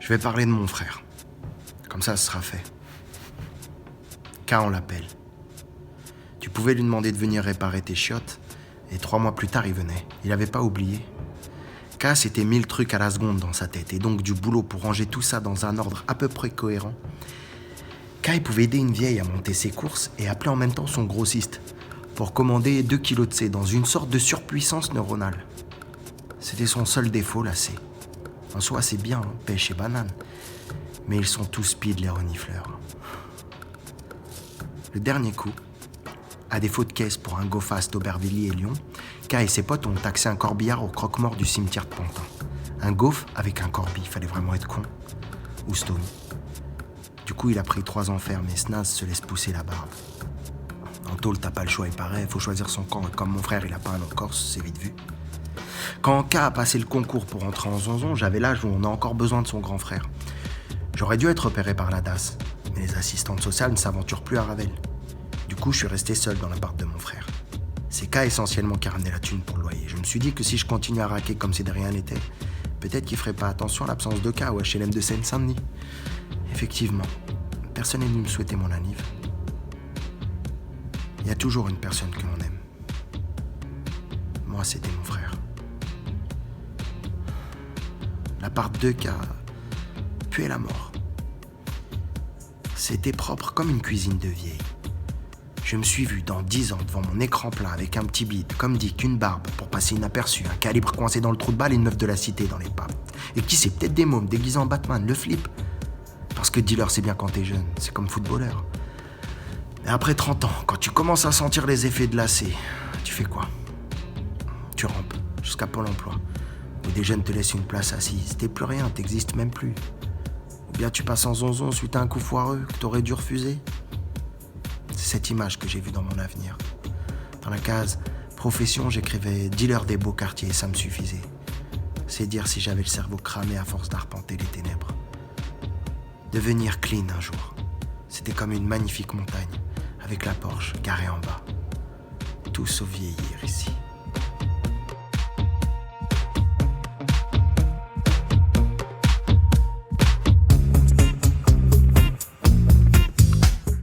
Je vais parler de mon frère. Comme ça, ce sera fait. K, on l'appelle. Tu pouvais lui demander de venir réparer tes chiottes, et 3 mois plus tard, il venait. Il avait pas oublié. K, c'était 1000 trucs à la seconde dans sa tête, et donc du boulot pour ranger tout ça dans un ordre à peu près cohérent. K, il pouvait aider une vieille à monter ses courses et appeler en même temps son grossiste pour commander 2 kilos de C dans une sorte de surpuissance neuronale. C'était son seul défaut, la C. En soi, c'est bien, hein, pêche et banane. Mais ils sont tous speed, les renifleurs. Le dernier coup, à défaut de caisse pour un go fast Aubervilliers et Lyon, K et ses potes ont taxé un corbillard au croque-mort du cimetière de Pantin. Un gauf avec un corbi, fallait vraiment être con. Ou stone. Du coup, il a pris 3 ans ferme et Snaz se laisse pousser la barbe. En tôle, t'as pas le choix, il paraît, faut choisir son camp. Et comme mon frère, il a pas un nom corse, c'est vite vu. Quand K a passé le concours pour entrer en zonzon, j'avais l'âge où on a encore besoin de son grand frère. J'aurais dû être repéré par la DAS, mais les assistantes sociales ne s'aventurent plus à Ravel. Du coup, je suis resté seul dans l'appart de mon frère. C'est K essentiellement qui a ramené la thune pour le loyer. Je me suis dit que si je continue à raquer comme si de rien n'était, peut-être qu'il ferait pas attention à l'absence de K au HLM de Seine-Saint-Denis. Effectivement, personne n'est venu me souhaiter mon anniv. Il y a toujours une personne que l'on aime. Moi, c'était mon frère. L'appart 2 K a pué la mort. C'était propre comme une cuisine de vieille. Je me suis vu dans 10 ans devant mon écran plat avec un petit bide, comme dit qu'une barbe pour passer inaperçu, un calibre coincé dans le trou de balle et une meuf de la cité dans les pattes. Et qui sait, peut-être des mômes déguisés en Batman, le flip. Parce que dealer, c'est bien quand t'es jeune, c'est comme footballeur. Mais après 30 ans, quand tu commences à sentir les effets de l'AC, tu fais quoi? Tu rampes jusqu'à Pôle emploi, où des jeunes te laissent une place assise. T'es plus rien, t'existes même plus. Ou bien tu passes en zonzon suite à un coup foireux que t'aurais dû refuser. C'est cette image que j'ai vue dans mon avenir. Dans la case profession, j'écrivais dealer des beaux quartiers et ça me suffisait. C'est dire si j'avais le cerveau cramé à force d'arpenter les ténèbres. Devenir clean un jour. C'était comme une magnifique montagne, avec la Porsche garée en bas. Tout sauf vieillir ici.